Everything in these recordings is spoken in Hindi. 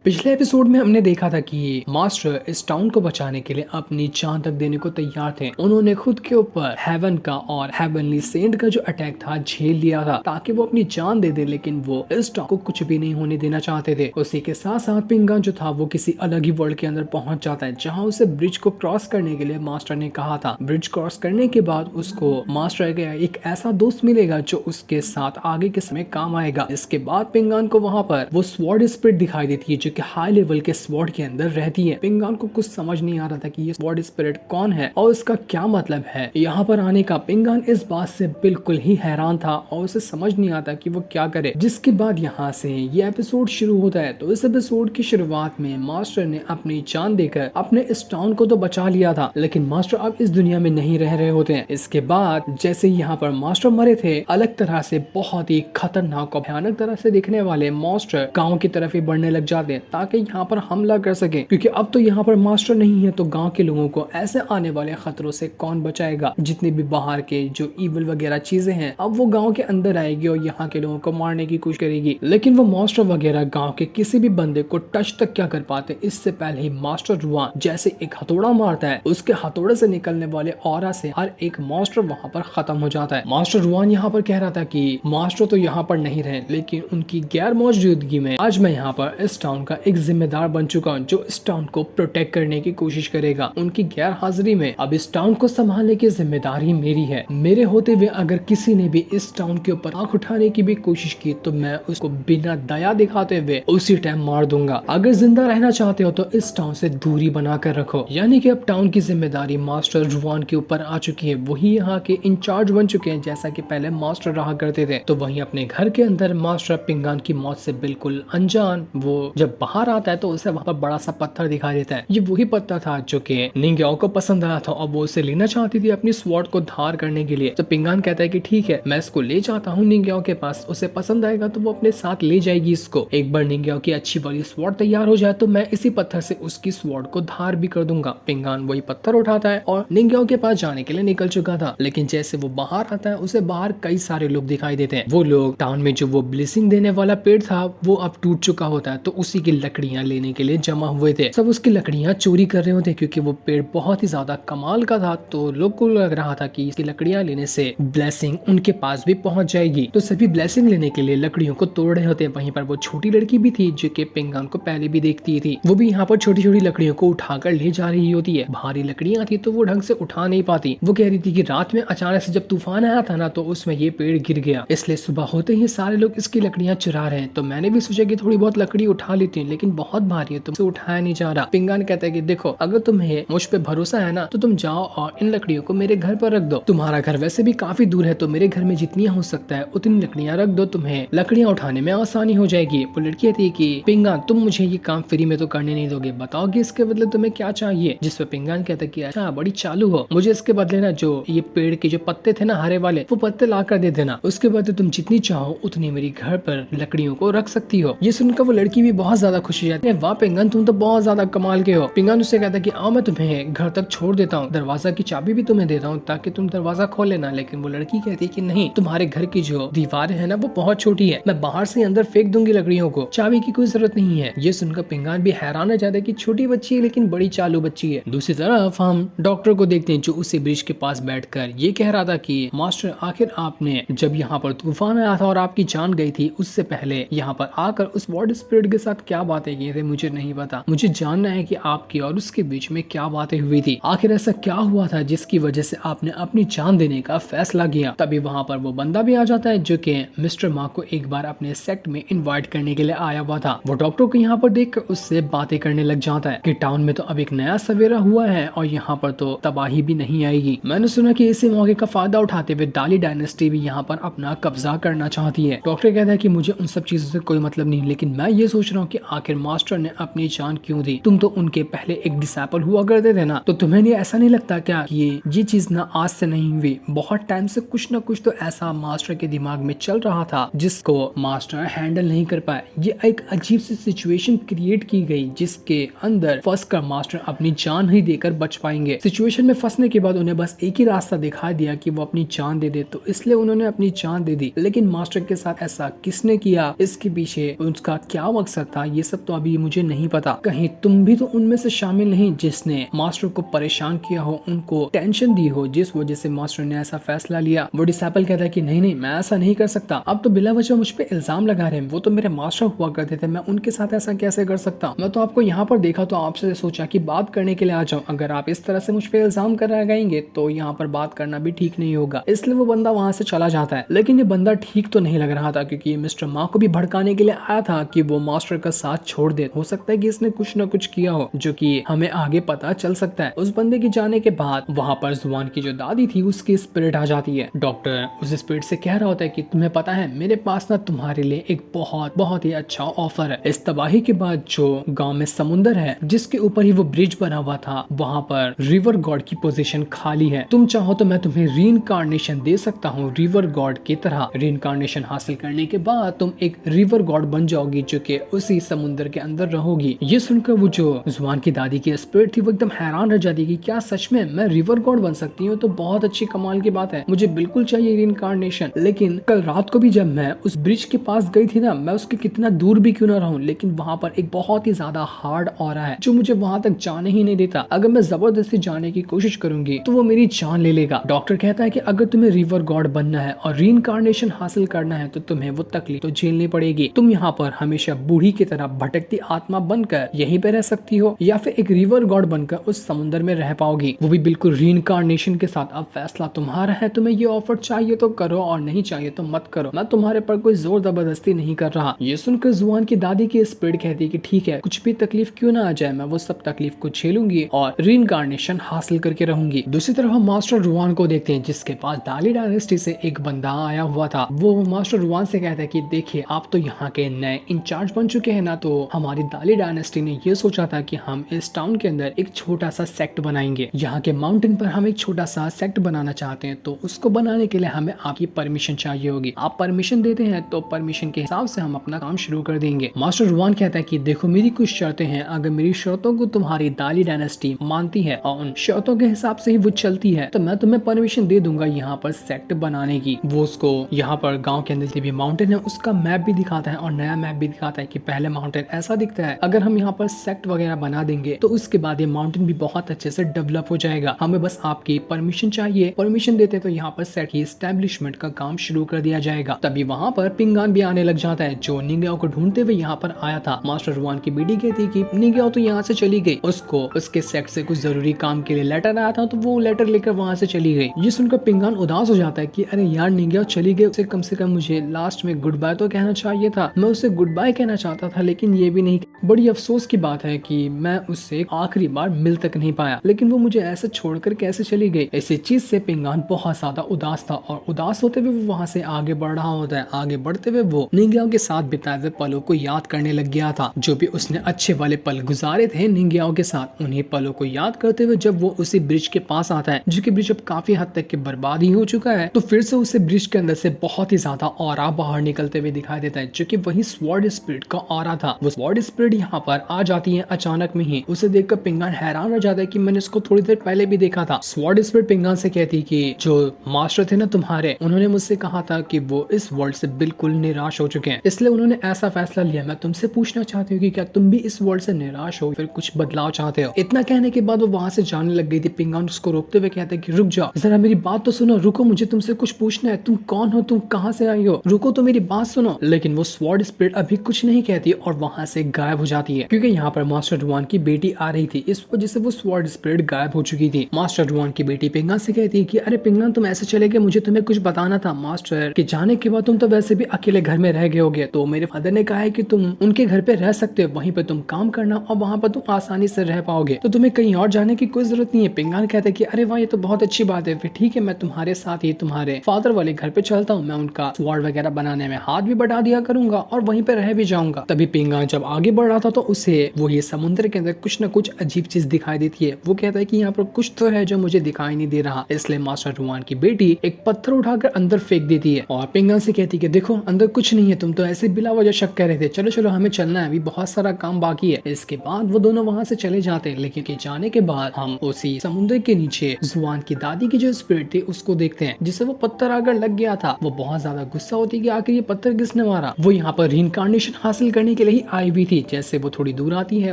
पिछले एपिसोड में हमने देखा था कि मास्टर इस टाउन को बचाने के लिए अपनी जान तक देने को तैयार थे। उन्होंने खुद के ऊपर हेवन का और हेवनली सेंट का जो अटैक था झेल लिया था ताकि वो अपनी जान दे दे, लेकिन वो इस टाउन को कुछ भी नहीं होने देना चाहते थे। उसी के साथ साथ पिंगान जो था वो किसी अलग ही वर्ल्ड के अंदर पहुंच जाता है जहाँ उसे ब्रिज को क्रॉस करने के लिए मास्टर ने कहा था। ब्रिज क्रॉस करने के बाद उसको मास्टर का एक ऐसा दोस्त मिलेगा जो उसके साथ आगे के समय काम आएगा। इसके बाद पिंगान को वहाँ पर वो स्वॉर्ड स्पिरिट दिखाई देती है जो कि हाई लेवल के स्वॉर्ड के अंदर रहती है। पिंगान को कुछ समझ नहीं आ रहा था कि ये स्वॉर्ड स्पिरिट कौन है और इसका क्या मतलब है यहाँ पर आने का। पिंगान इस बात से बिल्कुल ही हैरान था और उसे समझ नहीं आता कि वो क्या करे। जिसके बाद यहाँ से ये एपिसोड शुरू होता है। तो इस एपिसोड की शुरुआत में मास्टर ने अपनी जान देकर अपने इस टाउन को तो बचा लिया था, लेकिन मास्टर अब इस दुनिया में नहीं रह रहे होते हैं। इसके बाद जैसे यहाँ पर मास्टर मरे थे, अलग तरह से बहुत ही खतरनाक और भयानक तरह से दिखने वाले मॉन्स्टर गांव की तरफ ही बढ़ने लग जाते हैं ताकि यहाँ पर हमला कर सके, क्योंकि अब तो यहाँ पर मास्टर नहीं है तो गांव के लोगों को ऐसे आने वाले खतरों से कौन बचाएगा। जितने भी बाहर के जो इविल वगैरह चीजें हैं अब वो गांव के अंदर आएगी और यहाँ के लोगों को मारने की कोशिश करेगी, लेकिन वो मास्टर वगैरह गांव के किसी भी बंदे को टच तक क्या कर पाते। इससे पहले ही मास्टर रुआन जैसे एक हथौड़ा मारता है, उसके हथौड़े से निकलने वाले ऑरा से हर एक मॉन्स्टर वहाँ पर खत्म हो जाता है। मास्टर रुआन यहाँ पर कह रहा था कि मास्टर तो यहाँ पर नहीं रहे, लेकिन उनकी गैर मौजूदगी में आज मैं यहाँ पर इस टाउन का एक जिम्मेदार बन चुका हूँ जो इस टाउन को प्रोटेक्ट करने की कोशिश करेगा। उनकी गैर हाजिरी में अब इस टाउन को संभालने की जिम्मेदारी मेरी है। मेरे होते हुए अगर किसी ने भी इस टाउन के ऊपर आंख उठाने की भी कोशिश की तो मैं उसको बिना दया दिखाते हुए उसी टाइम मार दूंगा। अगर जिंदा रहना चाहते हो तो इस टाउन से दूरी बना कर रखो। यानी कि अब टाउन की जिम्मेदारी मास्टर रुआन के ऊपर आ चुकी है। वही यहाँ के इंचार्ज बन चुके हैं जैसा कि पहले मास्टर रहा करते थे। तो वहीं अपने घर के अंदर मास्टर पिंगान की मौत से बिल्कुल अनजान वो जब बाहर आता है तो उसे वहाँ पर बड़ा सा पत्थर दिखाई देता है। ये वही पत्थर था जो कि निंग्याओ को पसंद आया था और वो उसे लेना चाहती थी अपनी स्वॉर्ड को धार करने के लिए। तो पिंगान कहता है कि ठीक है, मैं इसको ले जाता हूँ निंग्याओ के पास, उसे पसंद आएगा तो वो अपने साथ ले जाएगी इसको। एक बार निंग्याओ की अच्छी वाली स्वॉर्ड तैयार हो जाए तो मैं इसी पत्थर से उसकी स्वॉर्ड को धार भी कर दूंगा। पिंगान वही पत्थर उठाता है और निंग्याओ के पास जाने के लिए निकल चुका था, लेकिन जैसे वो बाहर आता है उसे बाहर कई सारे लोग दिखाई देते हैं। वो लोग टाउन में जो वो ब्लेसिंग देने वाला पेड़ था वो अब टूट चुका होता है, तो उसी की लकड़ियां लेने के लिए जमा हुए थे। सब उसकी लकड़ियां चोरी कर रहे होते क्योंकि वो पेड़ बहुत ही ज्यादा कमाल का था। तो लोग को लग रहा था कि इसकी लकड़ियां लेने से ब्लेसिंग उनके पास भी पहुंच जाएगी, तो सभी ब्लेसिंग लेने के लिए लकड़ियों को तोड़ रहे होते। वहीं पर वो छोटी लड़की भी थी जो कि पिंगान को पहले भी देखती थी। वो भी यहाँ पर छोटी छोटी लकड़ियों को उठाकर ले जा रही होती है। भारी लकड़ियां थी तो वो ढंग से उठा नहीं पाती। वो कह रही थी कि रात में अचानक से जब तूफान आया था ना तो उसमें ये पेड़ गिर गया, इसलिए सुबह होते ही सारे लोग इसकी लकड़ियां चुरा रहे हैं। तो मैंने भी सोचा कि थोड़ी बहुत लकड़ी उठा लेती हूँ, लेकिन बहुत भारी है तो उसे उठाया नहीं जा रहा। पिंगान कहता है कि देखो, अगर तुम्हें मुझ पे भरोसा है ना तो तुम जाओ और इन लकड़ियों को मेरे घर पर रख दो। तुम्हारा घर वैसे भी काफी दूर है तो मेरे घर में जितनी हो सकता है उतनी लकड़ियां रख दो, तुम्हें लकड़ियां उठाने में आसानी हो जाएगी। वो लड़की कहती है कि पिंगान तुम मुझे ये काम फ्री में तो करने नहीं दोगे, बताओगे इसके बदले तुम्हें क्या चाहिए। जिस पे पिंगान कहता है कि अच्छा बड़ी चालू हो, मुझे इसके बदले ना जो ये पेड़ के जो पत्ते थे ना हरे वाले वो पत्ते ला कर दे देना, उसके बदले तुम जितनी चाहो उतनी मेरी घर पर लकड़ियों को रख सकती हो। ये सुनकर वो लड़की भी बहुत ज्यादा खुश हो जाती है। वाह पिंगान तुम तो बहुत ज्यादा कमाल के हो। पिंगान उससे कहता है कि आओ मैं तुम्हें घर तक छोड़ देता हूँ, दरवाजा की चाबी भी तुम्हें देता हूँ ताकि तुम दरवाजा खोल लेना। लेकिन वो लड़की कहती है कि नहीं, तुम्हारे घर की जो दीवारें है ना वो बहुत छोटी है, मैं बाहर से अंदर फेंक दूंगी लकड़ियों को, चाबी की कोई जरूरत नहीं है। ये सुनकर पिंगान भी हैरान हो जाता है कि छोटी बच्ची है लेकिन बड़ी चालू बच्ची है। दूसरी तरफ हम डॉक्टर को देखते हैं जो उसी ब्रिज के पास बैठकर ये कह रहा था कि मास्टर आखिर आपने जब यहाँ पर तूफान आया था और आपकी जान गई थी उससे पहले यहाँ पर आकर उस वाटर स्पिरिट के साथ क्या बातें की थी मुझे नहीं पता। मुझे जानना है कि आपकी और उसके बीच में क्या बातें हुई थी, आखिर ऐसा क्या हुआ था जिसकी वजह से आपने अपनी जान देने का फैसला किया। तभी वहाँ पर वो बंदा भी आ जाता है जो कि मिस्टर मा को एक बार अपने सेक्ट में इनवाइट करने के लिए आया हुआ था। वो डॉक्टर को यहाँ पर देखकर उससे बातें करने लग जाता है कि टाउन में तो अब एक नया सवेरा हुआ है और यहाँ पर तो तबाही भी नहीं आएगी। मैंने सुना कि इसी मौके का फायदा उठाते हुए डाली डायनेस्टी भी यहाँ पर अपना कब्जा करना चाहती है। डॉक्टर कहता है कि मुझे उन सब चीजों से कोई मतलब नहीं, लेकिन मैं ये सोच रहा हूँ कि आखिर मास्टर ने अपनी जान क्यों दी। तुम तो उनके पहले एक डिसाइपल हुआ करते थे ना, तो तुम्हें ऐसा नहीं लगता क्या कि ये चीज ना आज से नहीं हुई, बहुत टाइम से कुछ ना कुछ तो ऐसा मास्टर के दिमाग में चल रहा था जिसको मास्टर हैंडल नहीं कर पाए। ये एक अजीब सी सिचुएशन क्रिएट की गई जिसके अंदर फंस कर मास्टर अपनी जान ही देकर बच पाएंगे। सिचुएशन में फंसने के बाद उन्हें बस एक ही रास्ता दिखाई दिया कि वो अपनी जान दे दे, तो इसलिए उन्होंने अपनी जान दे दी। लेकिन मास्टर के साथ ऐसा किसने किया, इसके पीछे उसका क्या मकसद था, ये सब तो अभी मुझे नहीं पता, कहीं तुम भी तो उनमें से शामिल नहीं जिसने मास्टर को परेशान किया हो, उनको टेंशन दी हो, जिस वजह से मास्टर ने ऐसा फैसला लिया। वो डिसाइपल कहता है कि नहीं नहीं, मैं ऐसा नहीं कर सकता, अब तो बिला वजह मुझ पे इल्जाम लगा रहे हैं, वो तो मेरे मास्टर हुआ करते थे, मैं उनके साथ ऐसा कैसे कर सकता। मैं तो आपको यहाँ पर देखा तो आपसे सोचा कि बात करने के लिए आ जाऊं, अगर आप इस तरह से मुझ पे इल्जाम कर लगाएंगे तो यहाँ पर बात करना भी ठीक नहीं होगा। इसलिए वो बंदा वहां से चला जाता है। लेकिन ये बंदा ठीक तो नहीं लग रहा था, क्योंकि मिस्टर मा को भी भड़काने के लिए आया था कि वो मास्टर का साथ छोड़ दे। हो सकता है कि इसने कुछ न कुछ किया हो जो कि हमें आगे पता चल सकता है। उस बंदे के जाने के बाद वहाँ पर जुबान की जो दादी थी उसकी स्पिरिट आ जाती है। डॉक्टर उस स्पिरिट से कह रहा होता है कि तुम्हें पता है मेरे पास ना तुम्हारे लिए एक बहुत बहुत ही अच्छा ऑफर है। इस तबाही के बाद जो गांव में समुंदर है जिसके ऊपर ही वो ब्रिज बना हुआ था, वहाँ पर रिवर गॉड की पोजीशन खाली है। तुम चाहो तो मैं तुम्हें रीइंकार्नेशन दे सकता हूँ रिवर गॉड की तरह। रीइंकार्नेशन हासिल करने के बाद तुम एक रिवर गॉड बन जाओगी जो कि उसी समुंदर के अंदर रहोगी। ये सुनकर वो जो जुबान की दादी की स्पिरिट थी वो एकदम हैरान रह जाती कि क्या सच में मैं रिवर गॉड बन सकती हूँ, तो बहुत अच्छी कमाल की बात है, मुझे बिल्कुल चाहिए रीइंकार्नेशन। लेकिन कल रात को भी जब मैं उस ब्रिज के पास गई थी ना, मैं उसके कितना दूर भी क्यों ना रहूं, लेकिन वहां पर एक बहुत ही ज्यादा हार्ड ऑरा है जो मुझे वहां तक जाने ही नहीं देता। अगर मैं जबरदस्ती जाने की कोशिश करूंगी तो वो मेरी जान ले लेगा। डॉक्टर कहता है कि अगर तुम्हें रिवर गॉड बनना है और रीइंकार्नेशन हासिल करना है तो तुम्हें वो तकलीफ तो झेलनी पड़ेगी। तुम यहाँ पर हमेशा बूढ़ी की तरह भटकती आत्मा बनकर यहीं पे रह सकती हो, या फिर एक रिवर गॉड बनकर उस समुद्र में रह पाओगी, वो भी बिल्कुल रीइंकार्नेशन के साथ। अब फैसला तुम्हारा है, तुम्हें ये ऑफर चाहिए तो करो और नहीं चाहिए तो मत करो, मैं तुम्हारे पर कोई जोर जबरदस्ती नहीं कर रहा। ये सुनकर जुबान की दादी की स्पिरिट कहती है कि ठीक है, कुछ भी तकलीफ क्यों ना आ जाए, मैं वो सब तकलीफ को झेलूंगी और रीइंकार्नेशन हासिल करके रहूंगी। दूसरी तरफ हम मास्टर रुआन को देखते हैं जिसके पास दाली डायनेस्टी से एक बंदा आया हुआ था। वो मास्टर रुआन से कहता है कि देखिए आप तो यहाँ के नए इंचार्ज बन चुके हैं ना, तो हमारी दाली डायनेस्टी ने ये सोचा था कि हम इस टाउन के अंदर एक छोटा सा सेक्ट बनाएंगे। यहाँ के माउंटेन पर हम एक छोटा सा सेक्ट बनाना चाहते हैं, तो उसको बनाने के लिए हमें आपकी परमिशन चाहिए होगी। आप परमिशन देते हैं तो परमिशन के हिसाब से हम अपना काम शुरू कर देंगे। मास्टर रुआन कहता है कि देखो मेरी कुछ शर्तें हैं, अगर मेरी शर्तों को तुम्हारी दाली डायनेस्टी मानती है और उन शर्तों के हिसाब से ही वो चलती है तो मैं तुम्हें परमिशन दे दूंगा यहाँ पर सेक्ट बनाने की। वो उसको यहाँ पर गाँव के अंदर जो भी माउंटेन है उसका मैप भी दिखाता है और नया मैप भी दिखाता है कि पहले माउंटेन ऐसा दिखता है, अगर हम यहाँ पर सेक्ट वगैरह बना देंगे तो उसके बाद ये माउंटेन भी बहुत अच्छे से डेवलप हो जाएगा। हमें बस आपकी परमिशन चाहिए, परमिशन देते तो यहाँ पर सेट की एस्टेब्लिशमेंट का काम शुरू कर दिया जाएगा। तभी वहाँ पर पिंगान भी आने लग जाता है जो निंग्याओ को ढूंढते हुए यहाँ पर आया था। मास्टर रुआन की बेटी कहती कि निंग्याओ तो यहाँ से चली गई, उसको उसके सेट से कुछ जरूरी काम के लिए लेटर आया था तो वो लेटर लेकर वहाँ से चली गई। ये सुनकर पिंगान उदास हो जाता है कि अरे यार निंग्याओ चली गई, उसे कम से कम मुझे लास्ट में गुड बाय तो कहना चाहिए था, मैं उसे गुड बाय कहना चाहता था लेकिन ये भी नहीं। बड़ी अफसोस की बात है कि मैं उससे आखिरी बार मिल तक नहीं पाया, लेकिन वो मुझे ऐसे छोड़कर कैसे चली गई। इसी चीज से पिंगान बहुत ज्यादा उदास था और उदास होते हुए वो वहाँ से आगे बढ़ रहा होता है। आगे बढ़ते हुए वो निंग्याओ के साथ बिताए हुए पलों को याद करने लग गया था, जो भी उसने अच्छे वाले पल गुजारे थे निंग्याओ के साथ। उन्हीं पलों को याद करते हुए जब वो उसी ब्रिज के पास आता है जो कि ब्रिज अब काफी हद तक के बर्बाद ही हो चुका है, तो फिर से उसे ब्रिज के अंदर से बहुत ही ज्यादा ऑरा बाहर निकलते हुए दिखाई देता है जो कि वही स्वॉर्ड स्पिरिट का ऑरा था। वो स्वॉर्ड स्पिरिट यहाँ पर आ जाती है अचानक में ही। उसे देखकर पिंगान हैरान रह जाता है कि मैंने इसको थोड़ी देर पहले भी देखा था। स्वॉर्ड स्पिरिट पिंगान से कहती कि जो मास्टर थे ना तुम्हारे, उन्होंने मुझसे कहा था कि वो इस वर्ल्ड से बिल्कुल निराश हो चुके हैं, इसलिए उन्होंने ऐसा फैसला लिया। मैं तुमसे पूछना चाहती हूँ कि क्या तुम भी इस वर्ल्ड से निराश हो, फिर कुछ बदलाव चाहते हो। इतना कहने के बाद वो वहाँ से जाने लग गई थी। पिंगान उसको रोकते हुए कहते कि रुक जाओ जरा, मेरी बात तो सुनो, रुको, मुझे तुमसे कुछ पूछना है। तुम कौन हो, तुम कहाँ से आई हो, रुको तो मेरी बात सुनो। लेकिन वो स्वॉर्ड स्पिरिट अभी कुछ नहीं कहती और वहाँ से गायब हो जाती है, क्योंकि यहाँ पर मास्टर रुआन की बेटी आ रही थी, इस वजह से वो स्वॉर्ड स्पिरिट गायब हो चुकी थी। मास्टर रुआन की बेटी पिंगान से कहती है कि अरे पिंगान तुम ऐसे चले गए, मुझे तुम्हें कुछ बताना था। मास्टर के जाने के बाद तुम तो वैसे भी अकेले घर में रह गए होगे, तो मेरे फादर ने कहा है कि तुम उनके घर पे रह सकते हो, वहीं पे तुम काम करना और वहाँ पर तुम आसानी से रह पाओगे, तो तुम्हें कहीं और जाने की कोई जरूरत नहीं है। पिंगान कहते हैं कि अरे वाह, ये तो बहुत अच्छी बात है, फिर ठीक है, मैं तुम्हारे साथ ही तुम्हारे फादर वाले घर पे चलता हूँ, मैं उनका स्वॉर्ड वगैरह बनाने में हाथ भी बढ़ा दिया करूंगा और वहीं पे रह भी जाऊंगा। तभी पिंगान जब आगे बढ़ रहा था तो उसे वो ये समुद्र के अंदर कुछ न कुछ अजीब चीज दिखाई देती है। वो कहता है कि यहाँ पर कुछ तो है जो मुझे दिखाई नहीं दे रहा, इसलिए मास्टर रुआन की बेटी एक पत्थर उठाकर अंदर फेंक देती है और पिंगान से कहती है कि देखो अंदर कुछ नहीं है, तुम तो ऐसे बिला वजह शक कर रहे थे, चलो चलो हमें चलना है, अभी बहुत सारा काम बाकी है। इसके बाद वो दोनों वहाँ से चले जाते हैं, लेकिन के जाने के बाद हम उसी समुद्र के नीचे जुआन की दादी की जो स्पिरिट थी उसको देखते हैं, जिसे वो पत्थर आकर लग गया था। वो बहुत ज्यादा गुस्सा होती है कि आखिर ये पत्थर किसने मारा। वो यहाँ पर रीइंकार्नेशन हासिल करने के के लिए ही आई हुई थी। जैसे वो थोड़ी दूर आती है,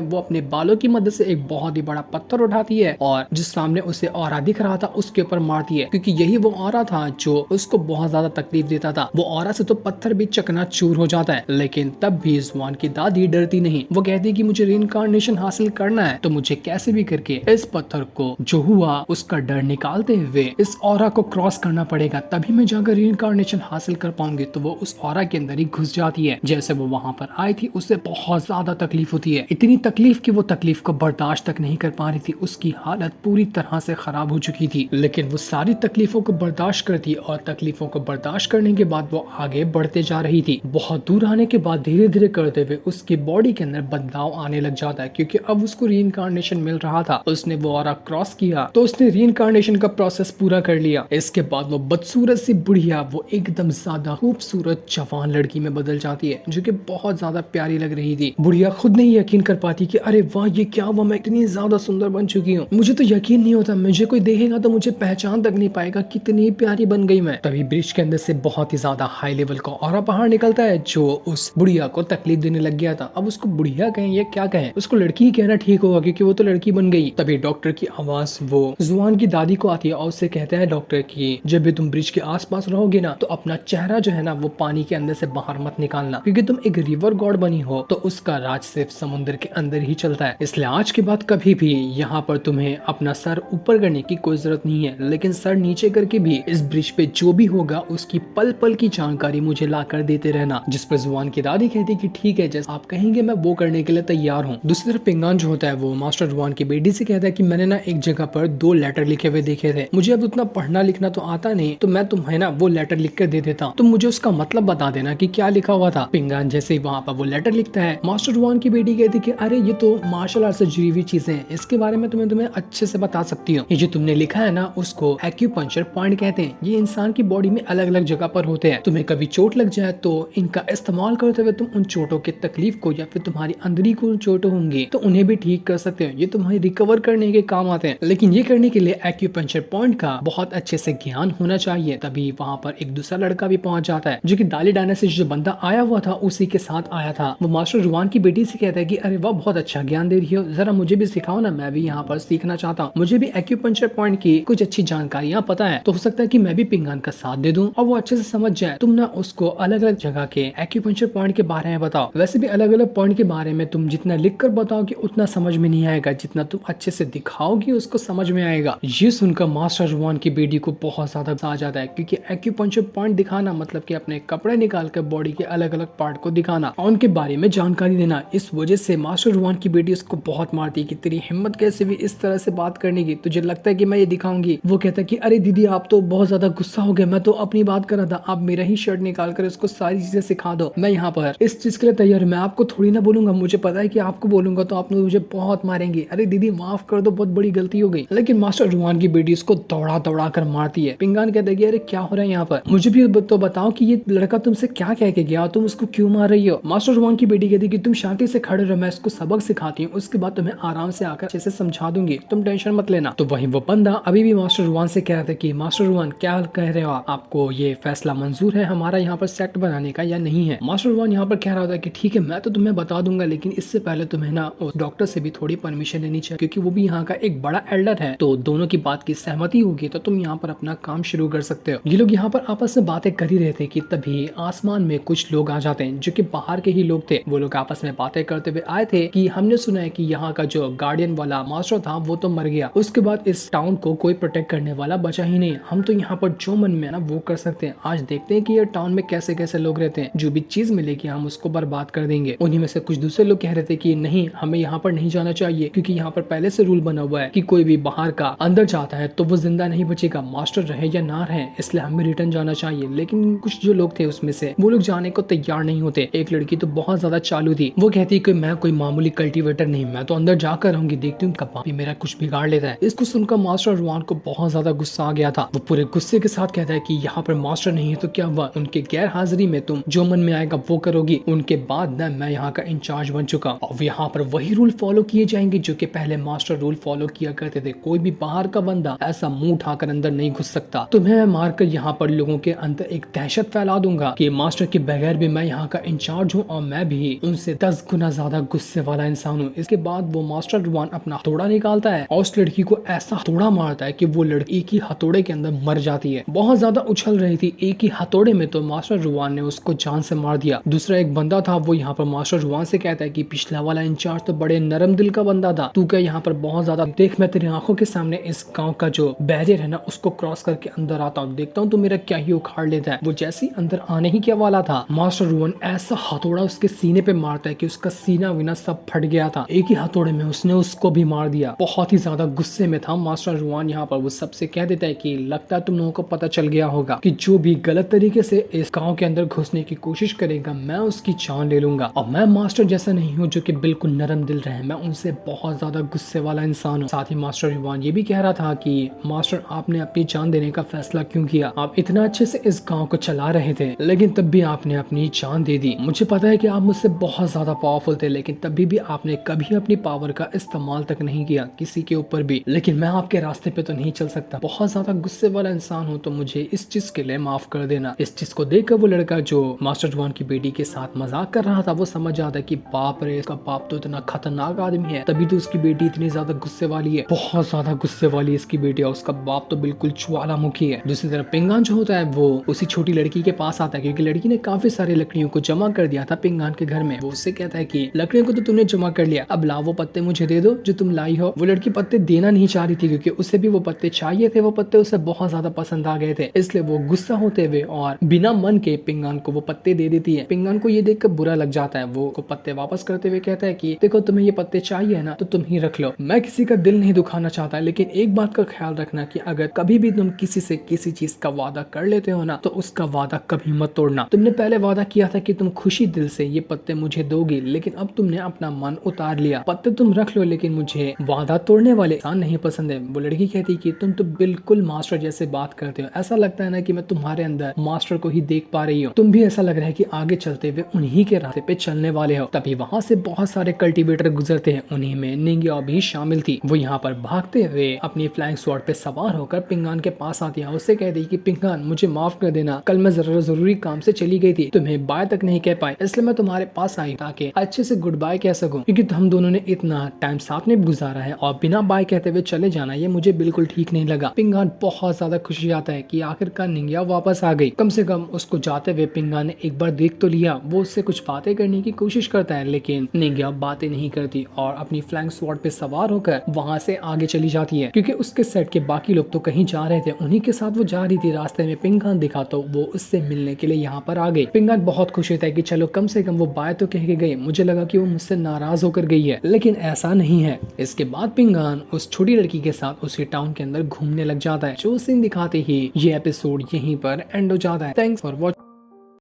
वो अपने बालों की मदद से एक बहुत ही बड़ा पत्थर उठाती है और जिस सामने उसे ऑरा दिख रहा था उसके ऊपर मारती है, क्योंकि यही वो ऑरा था जो उसको बहुत ज्यादा तकलीफ देता था। वो ऑरा से तो पत्थर भी चकनाचूर हो जाता है, लेकिन तब भी जुआन की दादी डरती नहीं। वो कहती है कि मुझे रीइंकार्नेशन हासिल करना है तो मुझे कैसे भी करके इस पत्थर को जो हुआ उसका डर निकालते हुए इस ऑरा को क्रॉस करना पड़ेगा, तभी मैं जाकर रीइंकार्नेशन हासिल कर पाऊंगी। तो वो उस ऑरा के अंदर ही घुस जाती है। जैसे वो वहां पर आई थी उसे बहुत ज्यादा तकलीफ होती है, इतनी तकलीफ कि वो तकलीफ को बर्दाश्त तक नहीं कर पा रही थी। उसकी हालत पूरी तरह से खराब हो चुकी थी, लेकिन वो सारी तकलीफों को बर्दाश्त करती और तकलीफों को बर्दाश्त करने के बाद वो आगे बढ़ते जा रही थी। बहुत दूर आने के बाद धीरे धीरे करते हुए उसकी बॉडी के अंदर बदलाव आने लग जाता है, क्योंकि अब उसको रीइंकार्नेशन मिल रहा था। उसने वो ऑरा क्रॉस किया तो उसने रीइंकार्नेशन का प्रोसेस पूरा कर लिया। इसके बाद वो बदसूरत सी बुढ़िया वो एकदम ज्यादा खूबसूरत जवान लड़की में बदल जाती है, जो कि बहुत ज्यादा प्यारी लग रही थी। बुढ़िया खुद नहीं यकीन कर पाती कि अरे वाह ये क्या हुआ, मैं इतनी ज्यादा सुंदर बन चुकी हूँ। मुझे तो यकीन नहीं होता, मुझे कोई देखेगा तो मुझे पहचान तक नहीं पाएगा, कितनी प्यारी बन गई मैं। तभी ब्रिज के अंदर से बहुत ही ज्यादा हाई लेवल का ऑरा पहाड़ निकलता है जो उस बुढ़िया को तकलीफ देने लग गया था। अब उसको बुढ़िया कहें या क्या कहें, उसको लड़की ही कहना ठीक होगा क्योंकि वो तो लड़की बन गई। तभी डॉक्टर की आवाज वो जुआन की दादी को आती है और उससे कहते हैं डॉक्टर की जब भी तुम ब्रिज के आसपास रहोगे ना तो अपना चेहरा जो है ना वो पानी के अंदर से बाहर मत निकालना, क्योंकि तुम एक रिवर गॉड बनी हो तो उसका राज सिर्फ समुद्र के अंदर ही चलता है। इसलिए आज के बाद कभी भी यहाँ पर तुम्हें अपना सर ऊपर करने की कोई जरूरत नहीं है, लेकिन सर नीचे करके भी इस ब्रिज पे जो भी होगा उसकी पल पल की जानकारी मुझे ला कर देते रहना। जिस पर जुआन की दादी कहती कि ठीक है, जैसे आप कहेंगे मैं वो करने के लिए तैयार हूँ। दूसरी तरफ पिंगान जो होता है वो मास्टर जुआन की बेटी से कहता है कि मैंने ना एक जगह पर 2 लेटर लिखे हुए देखे थे, मुझे अब उतना पढ़ना लिखना तो आता नहीं, तो मैं तुम्हें ना वो लेटर लिख कर दे देता हूँ, तुम मुझे उसका मतलब बता देना कि क्या लिखा हुआ था। पिंगान जैसे ही वहाँ पर वो लेटर लिखता है, मास्टर जुआन की बेटी कहती कि अरे ये तो मार्शल आर्ट से जुड़ी हुई चीजें हैं, इसके बारे में तुम्हें अच्छे से बता सकती हूँ। ये जो तुमने लिखा है ना उसको एक्यूपंक्चर पॉइंट कहते हैं। ये इंसान की बॉडी में अलग अलग जगह पर होते हैं। तुम्हें कभी चोट लग जाए तो इनका इस्तेमाल करते हुए तुम उन चोटों की तकलीफ को या फिर तुम्हारी अंदरी को चोट होंगी तो उन्हें भी ठीक कर सकते हो। ये तुम्हें रिकवर करने के काम आते हैं, लेकिन ये करने के लिए एक्यूपंक्चर पॉइंट का बहुत अच्छे से ज्ञान होना चाहिए। तभी वहाँ पर एक दूसरा लड़का भी पहुंच जाता है जो कि दाली डायना से जो बंदा आया हुआ था उसी के साथ आया था। वो मास्टर जुआन की बेटी से कहता है कि अरे वाह बहुत अच्छा ज्ञान दे रही हो, जरा मुझे भी सिखाओ ना, मैं भी यहाँ पर सीखना चाहता हूँ, मुझे भी एक्यूपंक्चर पॉइंट की कुछ अच्छी जानकारियाँ पता है, तो हो सकता है कि मैं भी पिंगान का साथ दे दूं और वो अच्छे से समझ जाए। तुम ना उसको अलग अलग जगह के एक्यूपंक्चर पॉइंट के बारे में बताओ। वैसे भी अलग अलग पॉइंट के बारे में तुम जितना लिख कर बताओगे उतना समझ में नहीं आएगा, जितना तुम अच्छे से दिखाओगी उसको समझ में आएगा। ये सुनकर मास्टर जुआन की बेटी को बहुत ज्यादा आ जाता है, क्योंकि एक्यूपंक्चर पॉइंट दिखाना मतलब कि अपने कपड़े निकाल कर बॉडी के अलग अलग पार्ट को दिखाना और उनके बारे में जानकारी देना। इस वजह से मास्टर जुआन की बेटी उसको बहुत मारती है कि तेरी हिम्मत कैसे भी इस तरह से बात करने की, तुझे लगता है कि मैं ये दिखाऊंगी। वो कहता है कि अरे दीदी आप तो बहुत ज्यादा गुस्सा हो गए, मैं तो अपनी बात कर रहा था, आप मेरा ही शर्ट निकाल कर इसको सारी चीजें सिखा दो, मैं यहाँ पर इस चीज के लिए तैयार हूँ। मैं आपको थोड़ी ना बोलूंगा, मुझे पता है कि आपको बोलूंगा तो आप मुझे बहुत मारेंगे। अरे दीदी माफ कर दो, बहुत बड़ी गलती हो गई। लेकिन मास्टर जुआन की बेटी उसको दौड़ा दौड़ा कर मारती है। पिंगान कहता है कि अरे क्या हो रहा है यहाँ पर, मुझे भी तो बताओ कि ये लड़का तुमसे क्या कह के गया, तुम उसको क्यों मार रही हो। मास्टर जुआन की बेटी कहती है कि तुम शांति से खड़े रहो, मैं इसको सबक सिखाती हूँ, उसके बाद तुम्हें आराम से आकर अच्छे से समझा दूंगी, तुम टेंशन मत लेना। तो वहीं वो बंदा अभी भी मास्टर जुआन से कह रहा था कि मास्टर जुआन क्या कह रहे हो, आपको ये फैसला मंजूर है हमारा यहाँ पर सेक्ट बनाने का या नहीं है। मास्टर जुआन यहाँ पर कह रहा था कि ठीक है मैं तो तुम्हें बता दूंगा, लेकिन इससे पहले तुम्हें ना उस डॉक्टर से भी थोड़ी परमिशन लेनी चाहिए, क्योंकि वो भी यहाँ का एक बड़ा एल्डर है, तो दोनों की बात की सहमति होगी तो तुम यहाँ पर अपना काम शुरू कर सकते हो। ये लोग यहाँ पर आपस में बातें कर ही रहे थे कि तभी आसमान में कुछ लोग आ जाते हैं जो कि बाहर के ही लोग थे। वो लोग आपस में बातें करते हुए आए थे कि हमने सुना है कि यहाँ का जो गार्डियन वाला मास्टर था वो तो मर गया, उसके बाद इस टाउन को कोई प्रोटेक्ट करने वाला बचा ही नहीं, हम तो यहाँ पर जो मन में ना वो कर सकते हैं। आज देखते हैं कि ये टाउन में कैसे कैसे लोग रहते हैं, जो भी चीज मिलेगी हम उसको बर्बाद कर देंगे। उन्हीं में से कुछ दूसरे लोग कह रहे थे कि नहीं हमें यहाँ पर नहीं जाना चाहिए, क्योंकि यहाँ पर पहले से रूल बना हुआ है कि कोई भी बाहर का अंदर जाता है तो वो जिंदा नहीं बचेगा, मास्टर रहे या ना रहे, इसलिए हमें रिटर्न जाना चाहिए। लेकिन कुछ जो लोग थे उसमें से वो लोग जाने को तैयार नहीं होते। एक लड़की तो बहुत ज्यादा चालू थी, वो कहती कि मैं कोई मामूली कल्टीवेटर नहीं, मैं तो अंदर जाकर रहूंगी, देखती हूँ कब भी मेरा कुछ बिगाड़ लेता है। इसको सुनकर मास्टर जुआन को बहुत ज्यादा गुस्सा आ गया था। वो पूरे गुस्से के साथ कहता है कि यहाँ पर मास्टर नहीं है तो क्या हुआ, उनके गैर हाजिरी में तुम जो मन में आएगा वो करोगी, उनके बाद न मैं यहाँ का इंचार्ज बन चुका और यहाँ पर वही रूल फॉलो किए जाएंगे जो कि पहले मास्टर रूल फॉलो किया करते थे। कोई भी बाहर का बंदा ऐसा मुंह उठाकर अंदर नहीं घुस सकता। तुम्हें मारकर यहाँ पर लोगों के अंदर एक दहशत फैला दूंगा कि मास्टर के बगैर भी मैं यहाँ का इंचार्ज हूँ और मैं मैं भी उनसे 10 गुना ज्यादा गुस्से वाला इंसान हूँ। इसके बाद वो मास्टर रुआन अपना हथौड़ा निकालता है और उस लड़की को ऐसा हथौड़ा मारता है कि वो लड़की एक ही हथौड़े के अंदर मर जाती है। बहुत ज्यादा उछल रही थी एक ही हथौड़े में, तो मास्टर रुआन ने उसको जान से मार दिया। दूसरा एक बंदा था, वो यहाँ पर मास्टर रुआन से कहता है कि पिछला वाला इंचार्ज तो बड़े नरम दिल का बंदा था, तू क्या यहाँ पर बहुत ज्यादा देख, मैं तेरी आंखों के सामने इस गाँव का जो बैरियर है ना उसको क्रॉस करके अंदर आता हूँ, देखता हूँ तो मेरा क्या ही उखाड़ लेता है। वो जैसे ही अंदर आने ही क्या वाला था, मास्टर रुआन ऐसा हथौड़ा उसके सीने पे मारता है कि उसका सीना विना सब फट गया था। एक ही हथौड़े में उसने उसको भी मार दिया। बहुत ही ज्यादा गुस्से में था मास्टर रुआन। यहाँ पर वो सबसे कह देता है कि लगता है तुम लोगों को पता चल गया होगा कि जो भी गलत तरीके से इस गांव के अंदर घुसने की कोशिश करेगा मैं उसकी जान ले लूंगा। और मैं मास्टर जैसा नहीं हूँ जो कि बिल्कुल नरम दिल रहे, मैं उनसे बहुत ज्यादा गुस्से वाला इंसान हूँ। साथ ही मास्टर रुआन ये भी कह रहा था कि मास्टर आपने अपनी जान देने का फैसला क्यों किया? आप इतना अच्छे से इस गाँव को चला रहे थे लेकिन तब भी आपने अपनी जान दे दी। मुझे पता है कि आप मुझसे बहुत ज्यादा पावरफुल थे लेकिन तभी भी आपने कभी अपनी पावर का इस्तेमाल तक नहीं किया किसी के ऊपर भी। लेकिन मैं आपके रास्ते पे तो नहीं चल सकता, बहुत ज्यादा गुस्से वाला इंसान हूँ, तो मुझे इस चीज के लिए माफ कर देना। इस चीज को देखकर वो लड़का जो मास्टर रुआन की बेटी के साथ मजाक कर रहा था वो समझ जाता है कि बाप रे, इसका बाप तो इतना खतरनाक आदमी है, तभी तो उसकी बेटी इतनी ज्यादा गुस्से वाली है, बहुत ज्यादा गुस्से वाली है इसकी बेटी, और उसका बाप तो बिल्कुल ज्वालामुखी है। दूसरी तरफ पिंगान जो होता है वो उसी छोटी लड़की के पास आता है क्योंकि लड़की ने काफी सारी लकड़ियों को जमा कर दिया था पिंगान के घर में। वो उससे कहता है कि लकड़ियों को तो तुमने जमा कर लिया, अब लाओ वो पत्ते मुझे दे दो जो तुम लाई हो। वो लड़की पत्ते देना नहीं चाह रही थी क्योंकि उसे भी वो पत्ते चाहिए थे, वो पत्ते उसे बहुत ज्यादा पसंद आ गए थे, इसलिए वो गुस्सा होते हुए और बिना मन के पिंगान को वो पत्ते दे देती है। पिंगान को ये देखकर बुरा लग जाता है, वो को पत्ते वापस करते हुए कहता है कि देखो तुम्हें ये पत्ते चाहिए ना तो तुम ही रख लो, मैं किसी का दिल नहीं दुखाना चाहता, लेकिन एक बात का ख्याल रखना कि अगर कभी भी तुम किसी से किसी चीज का वादा कर लेते हो ना तो उसका वादा कभी मत तोड़ना। तुमने पहले वादा किया था कि तुम खुशी दिल से ये पत्ते मुझे दोगी, लेकिन अब तुमने अपना मन उतार लिया, पत्ते तुम रख लो लेकिन मुझे वादा तोड़ने वाले इंसान नहीं पसंद है। वो लड़की कहती कि तुम तो बिल्कुल मास्टर जैसे बात करते हो, ऐसा लगता है ना कि मैं तुम्हारे अंदर मास्टर को ही देख पा रही हूँ, तुम भी ऐसा लग रहा है कि आगे चलते हुए उन्हीं के रास्ते पे चलने वाले हो। तभी वहाँ से बहुत सारे कल्टीवेटर गुजरते हैं, उन्हीं में निंगिया भी शामिल थी। वो यहाँ पर भागते हुए अपनी फ्लाइंग स्वॉर्ड पे सवार होकर पिंगान के पास आती है, उससे कहती कि पिंगान मुझे माफ कर देना, कल मैं जरूरी काम से चली गई थी, तुम्हें बाय तक नहीं कह पाई, इसलिए मैं तुम्हारे पास आई ताकि अच्छे से गुड बाय कह सकूं, क्योंकि हम दोनों ने इतना टाइम साथ में गुजारा है और बिना बाय कहते हुए चले जाना ये मुझे बिल्कुल ठीक नहीं लगा। पिंगान बहुत ज्यादा खुशी आता है कि आखिरकार निंगिया वापस आ गई। कम से कम उसको जाते हुए पिंगान ने एक बार देख तो लिया। वो उससे कुछ बातें करने की कोशिश करता है लेकिन निंगिया बातें नहीं करती और अपनी फ्लाइंग स्वॉर्ड पे सवार होकर वहां से आगे चली जाती है, क्योंकि उसके सेट के बाकी लोग तो कहीं जा रहे थे, उन्हीं के साथ वो जा रही थी। रास्ते में पिंगान दिखा तो वो उससे मिलने के लिए यहाँ पर आ गई। पिंगान बहुत खुश होता है कि चलो कम से कम वो बाय तो कह के गई, मुझे लगा कि वो मुझसे नाराज होकर गई है, लेकिन ऐसा नहीं है। इसके बाद पिंगान उस छोटी लड़की के साथ उसी टाउन के अंदर घूमने लग जाता है। जो सीन दिखाते ही ये एपिसोड यहीं पर एंड हो जाता है। Thanks for watching.